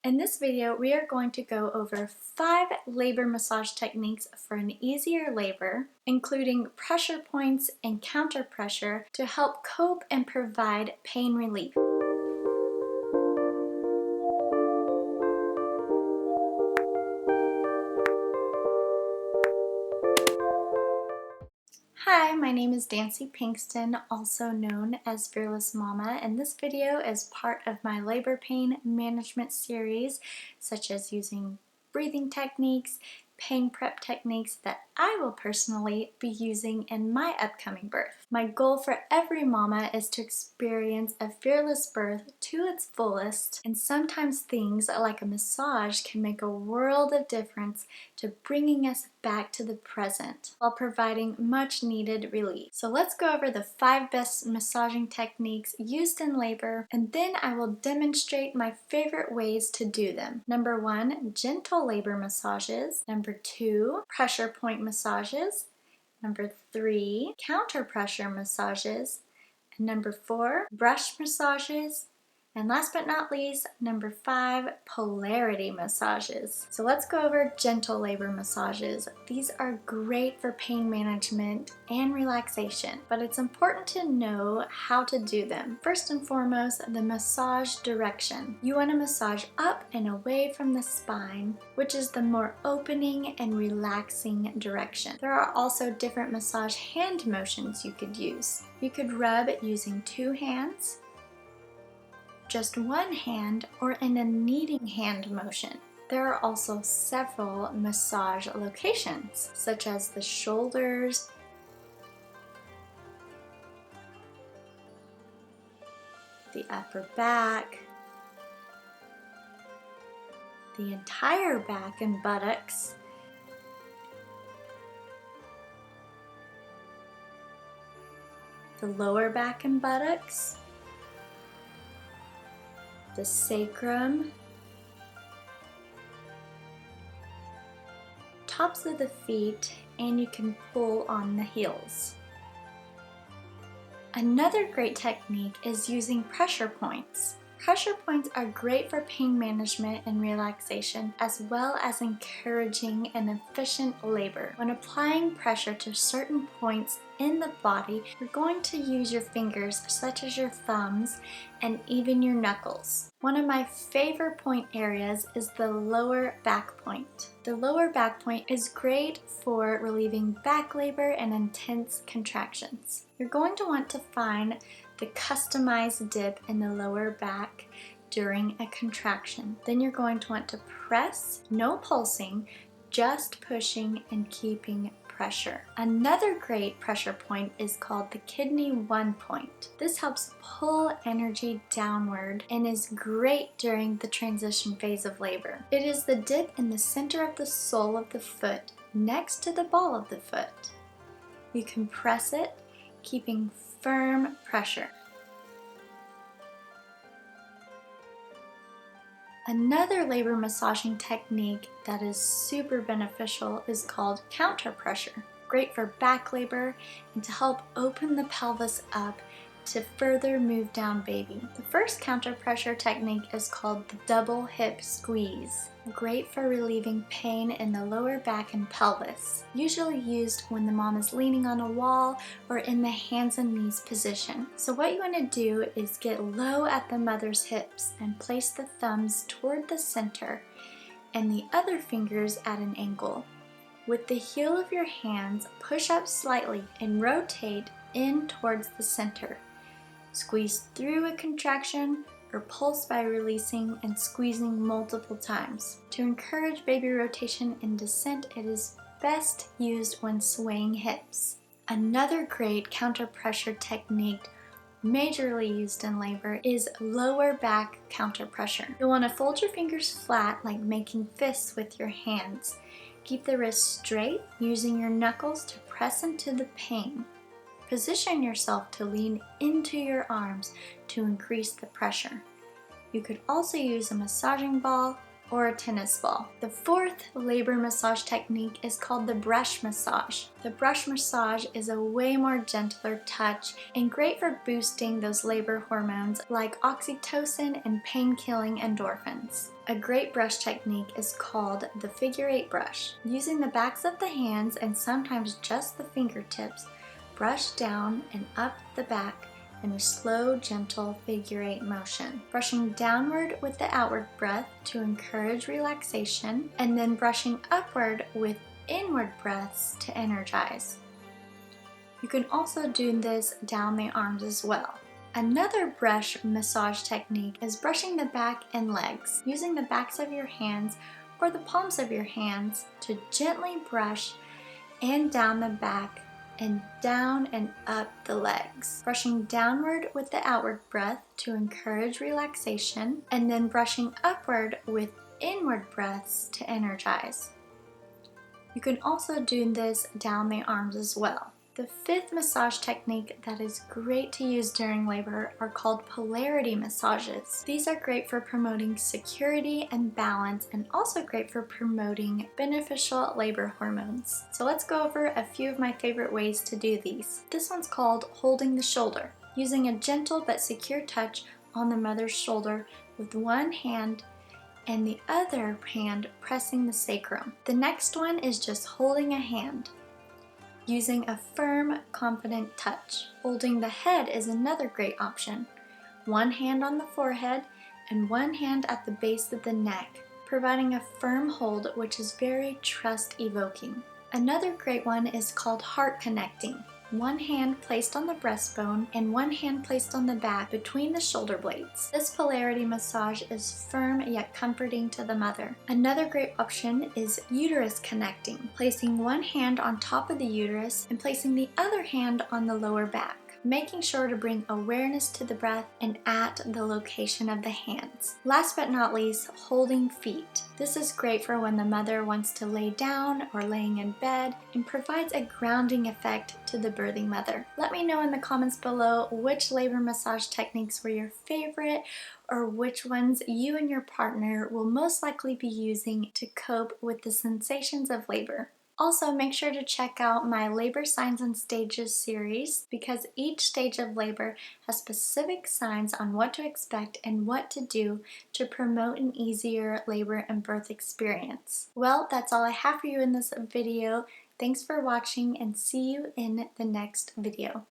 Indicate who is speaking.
Speaker 1: In this video, we are going to go over 5 labor massage techniques for an easier labor, including pressure points and counter pressure to help cope and provide pain relief. Hi, my name is Dancee Pinkston, also known as Fearless Mama, and this video is part of my labor pain management series, such as using breathing techniques, pain prep techniques that I will personally be using in my upcoming birth. My goal for every mama is to experience a fearless birth to its fullest, and sometimes things like a massage can make a world of difference to bringing us back to the present while providing much needed relief. So let's go over the 5 best massaging techniques used in labor, and then I will demonstrate my favorite ways to do them. Number 1, gentle labor massages. Number 2, pressure point massages. Number 3, counter pressure massages. And number 4, brush massages. And last but not least, number 5, polarity massages. So let's go over gentle labor massages. These are great for pain management and relaxation, but it's important to know how to do them. First and foremost, the massage direction. You want to massage up and away from the spine, which is the more opening and relaxing direction. There are also different massage hand motions you could use. You could rub using 2 hands, just 1 hand, or in a kneading hand motion. There are also several massage locations, such as the shoulders, the upper back, the entire back and buttocks, the lower back and buttocks, the sacrum, tops of the feet, and you can pull on the heels. Another great technique is using pressure points. Pressure points are great for pain management and relaxation, as well as encouraging an efficient labor. When applying pressure to certain points in the body, you're going to use your fingers, such as your thumbs and even your knuckles. One of my favorite point areas is the lower back point. The lower back point is great for relieving back labor and intense contractions. You're going to want to find the customized dip in the lower back during a contraction. Then you're going to want to press, no pulsing, just pushing and keeping pressure. Another great pressure point is called the kidney 1 point. This helps pull energy downward and is great during the transition phase of labor. It is the dip in the center of the sole of the foot next to the ball of the foot. You can press it, keeping firm pressure. Another labor massaging technique that is super beneficial is called counter pressure. Great for back labor and to help open the pelvis up to further move down baby. The first counter pressure technique is called the double hip squeeze. Great for relieving pain in the lower back and pelvis. Usually used when the mom is leaning on a wall or in the hands and knees position. So what you want to do is get low at the mother's hips and place the thumbs toward the center and the other fingers at an angle. With the heel of your hands, push up slightly and rotate in towards the center. Squeeze through a contraction or pulse by releasing and squeezing multiple times. To encourage baby rotation and descent, it is best used when swaying hips. Another great counter pressure technique majorly used in labor is lower back counter pressure. You'll want to fold your fingers flat like making fists with your hands. Keep the wrists straight, using your knuckles to press into the pain. Position yourself to lean into your arms to increase the pressure. You could also use a massaging ball or a tennis ball. The fourth labor massage technique is called the brush massage. The brush massage is a way more gentler touch and great for boosting those labor hormones like oxytocin and pain-killing endorphins. A great brush technique is called the figure 8 brush. Using the backs of the hands and sometimes just the fingertips, brush down and up the back in a slow, gentle figure 8 motion. Brushing downward with the outward breath to encourage relaxation, and then brushing upward with inward breaths to energize. You can also do this down the arms as well. Another brush massage technique is brushing the back and legs, using the backs of your hands or the palms of your hands to gently brush and down the back and down and up the legs. Brushing downward with the outward breath to encourage relaxation, and then brushing upward with inward breaths to energize. You can also do this down the arms as well. The fifth massage technique that is great to use during labor are called polarity massages. These are great for promoting security and balance, and also great for promoting beneficial labor hormones. So let's go over a few of my favorite ways to do these. This one's called holding the shoulder, using a gentle but secure touch on the mother's shoulder with one hand and the other hand pressing the sacrum. The next one is just holding a hand, using a firm, confident touch. Holding the head is another great option. One hand on the forehead and one hand at the base of the neck, providing a firm hold which is very trust-evoking. Another great one is called heart connecting. One hand placed on the breastbone and one hand placed on the back between the shoulder blades. This polarity massage is firm yet comforting to the mother. Another great option is uterus connecting, placing one hand on top of the uterus and placing the other hand on the lower back, making sure to bring awareness to the breath and at the location of the hands. Last but not least, holding feet. This is great for when the mother wants to lay down or laying in bed, and provides a grounding effect to the birthing mother. Let me know in the comments below which labor massage techniques were your favorite, or which ones you and your partner will most likely be using to cope with the sensations of labor. Also, make sure to check out my Labor Signs and Stages series, because each stage of labor has specific signs on what to expect and what to do to promote an easier labor and birth experience. Well, that's all I have for you in this video. Thanks for watching, and see you in the next video.